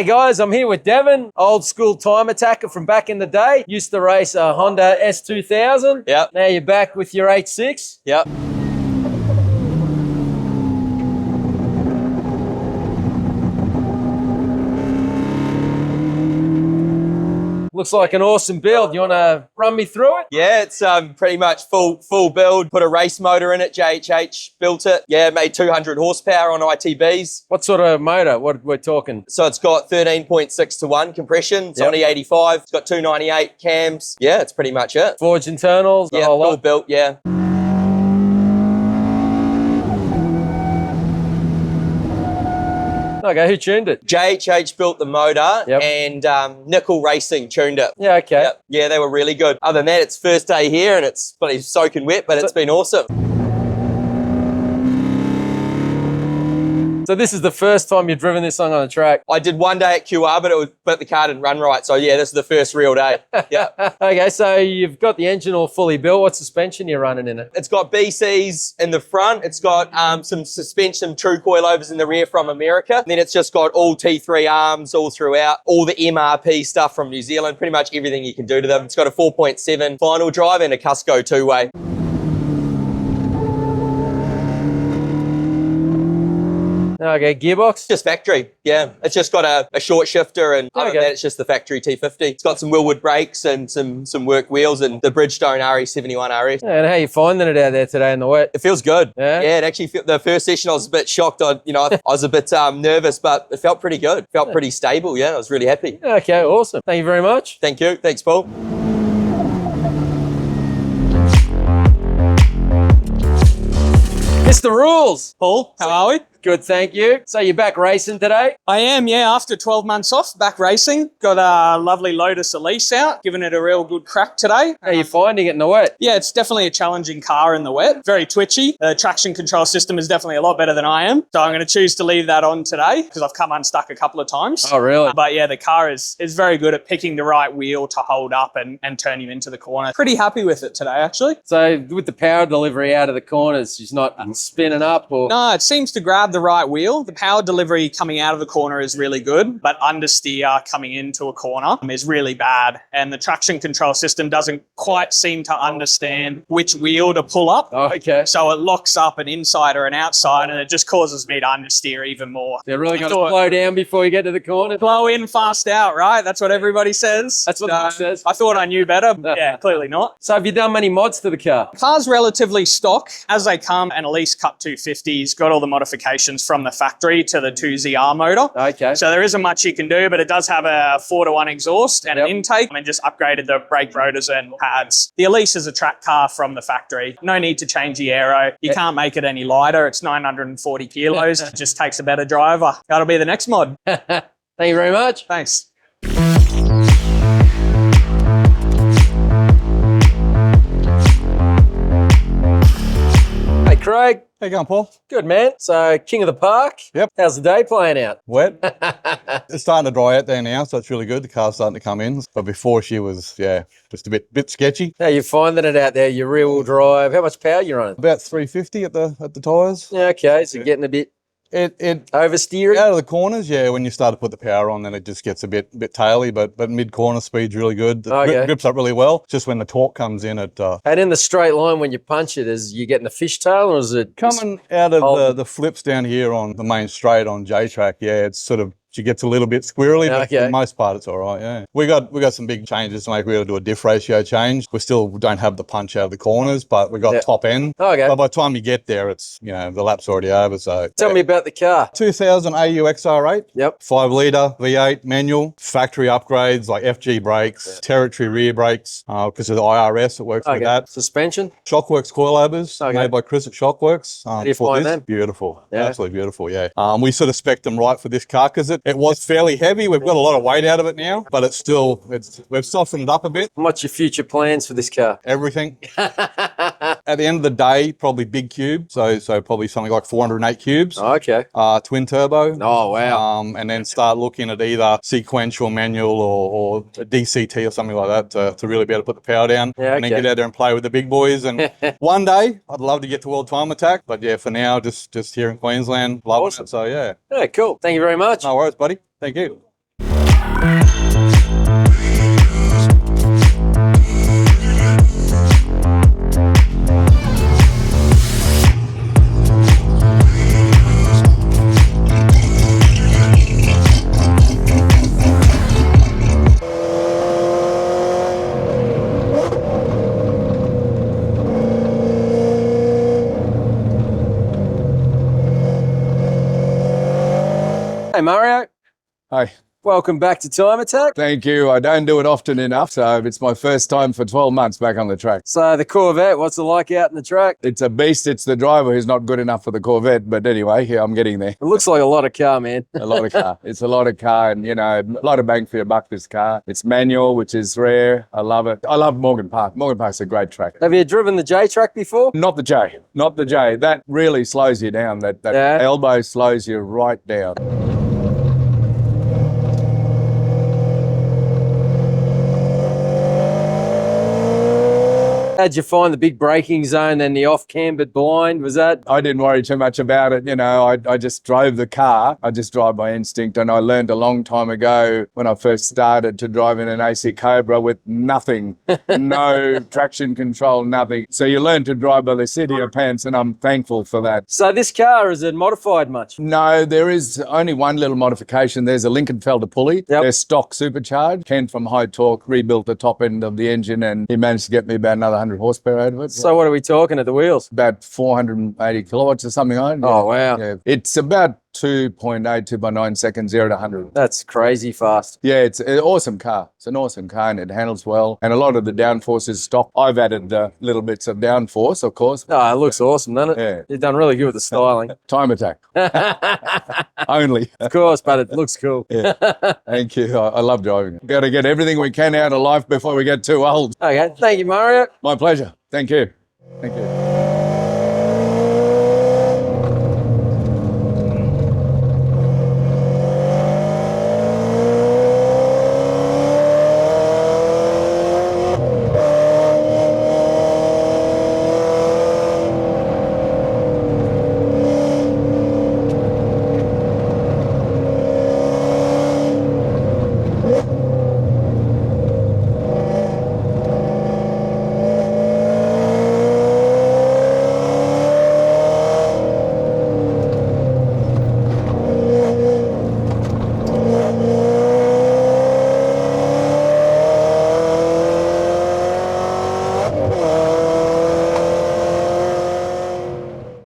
guys, I'm here with Devon, old school time attacker from back in the day. Used to race a Honda S2000. Yep. Now you're back with your 86. Yep. Looks like an awesome build. You want to run me through it? Yeah, it's pretty much full build. Put a race motor in it. JHH built it. Yeah, made 200 horsepower on ITBs. What sort of motor? What we're talking? So it's got 13.6 to 1 compression. It's on E85. It's got 298 cams. Yeah, it's pretty much it. Forged internals? Yeah, all built, yeah. Okay, who tuned it? JHH built the motor and Nickel Racing tuned it. Yeah, okay. Yep. Yeah, they were really good. Other than that, it's first day here and it's bloody soaking wet, but it's been awesome. So this is the first time you've driven this thing on the track? I did one day at QR, but the car didn't run right. So yeah, this is the first real day. Yeah. Okay, so you've got the engine all fully built. What suspension you're running in it? It's got BCs in the front. It's got some suspension, true coilovers in the rear from America. And then it's just got all T3 arms all throughout, all the MRP stuff from New Zealand, pretty much everything you can do to them. It's got a 4.7 final drive and a Cusco two-way. Okay, gearbox? Just factory, yeah. It's just got a short shifter and other than that, it's just the factory T50. It's got some Willwood brakes and some work wheels and the Bridgestone RE71 RS. Yeah, and how you finding it out there today in the wet? It feels good. Yeah? Yeah, it actually, the first session I was a bit shocked. I was a bit nervous, but it felt pretty good. Felt pretty stable, yeah. I was really happy. Okay, awesome. Thank you very much. Thank you. Thanks, Paul. Mr. Rules. Paul, how are we? Good, thank you. So you're back racing today? I am, yeah. After 12 months off, back racing. Got a lovely Lotus Elise out, giving it a real good crack today. How are you finding it in the wet? Yeah, it's definitely a challenging car in the wet. Very twitchy. The traction control system is definitely a lot better than I am. So I'm going to choose to leave that on today because I've come unstuck a couple of times. Oh, really? But yeah, the car is very good at picking the right wheel to hold up and turn you into the corner. Pretty happy with it today, actually. So with the power delivery out of the corners, she's not spinning up or? No, it seems to grab the right wheel. The power delivery coming out of the corner is really good, but understeer coming into a corner is really bad. And the traction control system doesn't quite seem to understand which wheel to pull up. Oh, okay. So it locks up an inside or an outside, and it just causes me to understear even more. They're really going to slow down before you get to the corner. Slow in, fast out, right? That's what everybody says. That's what it says. I thought I knew better. Yeah, clearly not. So have you done many mods to the car? The car's relatively stock as they come. An Elise Cup 250's got all the modifications from the factory to the 2ZR motor. Okay. So there isn't much you can do, but it does have a 4-to-1 exhaust and an intake, and just upgraded the brake rotors and pads. The Elise is a track car from the factory. No need to change the aero. You can't make it any lighter. It's 940 kilos. It just takes a better driver. That'll be the next mod. Thank you very much. Thanks. Hey, Craig. How you going, Paul? Good, man. So, king of the park. Yep. How's the day playing out? Wet. It's starting to dry out there now, so it's really good. The car's starting to come in. But before she was, just a bit sketchy. How you finding it out there? Your rear-wheel drive. How much power you running? About 350 at the tyres. Yeah, okay. So getting a bit It oversteering? out of the corners, yeah. When you start to put the power on, then it just gets a bit taily. But mid corner speed's really good. The grips up really well. Just when the torque comes in, it. And in the straight line when you punch it, is you getting the fishtail or is it coming out of the flips down here on the main straight on J track? Yeah, it's sort of. She gets a little bit squirrely, but for the most part, it's all right, yeah. We got some big changes to make. We got to do a diff ratio change. We still don't have the punch out of the corners, but we got top end. Okay. But by the time you get there, it's, the lap's already over, so. Tell me about the car. 2000 AU XR-8. Yep. 5 litre V8 manual, factory upgrades like FG brakes, territory rear brakes, because of the IRS, it works with that. Suspension? Shockworks coilovers, made by Chris at Shockworks. How do you find them? Beautiful, absolutely beautiful, yeah. We sort of spec'd them right for this car because it was fairly heavy. We've got a lot of weight out of it now, but it's still, we've softened it up a bit. What's your future plans for this car? Everything. At the end of the day, probably big cube. So probably something like 408 cubes. Oh, okay. Twin turbo. Oh, wow. And then start looking at either sequential manual or a DCT or something like that to really be able to put the power down. Yeah, and then get out there and play with the big boys. And one day, I'd love to get to World Time Attack. But yeah, for now, just here in Queensland, loving it. So yeah. Yeah, cool. Thank you very much. No worries, buddy. Thank you. Hey, Mario. Hi. Welcome back to Time Attack. Thank you. I don't do it often enough, so it's my first time for 12 months back on the track. So the Corvette, what's it like out in the track? It's a beast. It's the driver who's not good enough for the Corvette, but anyway, yeah, I'm getting there. It looks like a lot of car, man. A lot of car. It's a lot of car, and, you know, a lot of bang for your buck, this car. It's manual, which is rare. I love it. I love Morgan Park. Morgan Park's a great track. Have you driven the J track before? Not the J. Not the J. That really slows you down. That elbow slows you right down. How'd you find the big braking zone and the off-cambered blind? Was that? I didn't worry too much about it. You know, I just drove the car. I just drive by instinct. And I learned a long time ago when I first started to drive in an AC Cobra with nothing, no traction control, nothing. So you learn to drive by the seat of your pants, and I'm thankful for that. So this car, is it modified much? No, there is only one little modification. There's a Lincoln-Felder pulley. Yep. They're stock supercharged. Ken from High Torque rebuilt the top end of the engine, and he managed to get me about another 100 horsepower out of it. So what are we talking at the wheels? About 480 kilowatts or something like that. Oh, wow. Yeah. It's about 2.8, 2.9 seconds, 0 to 100. That's crazy fast. Yeah, it's an awesome car. It's an awesome car, and it handles well. And a lot of the downforce is stock. I've added little bits of downforce, of course. Oh, it looks awesome, doesn't it? Yeah. You've done really good with the styling. Time Attack. Only. Of course, but it looks cool. Yeah. Thank you. I love driving it. Got to get everything we can out of life before we get too old. Okay, thank you, Mario. My pleasure. Thank you. Thank you.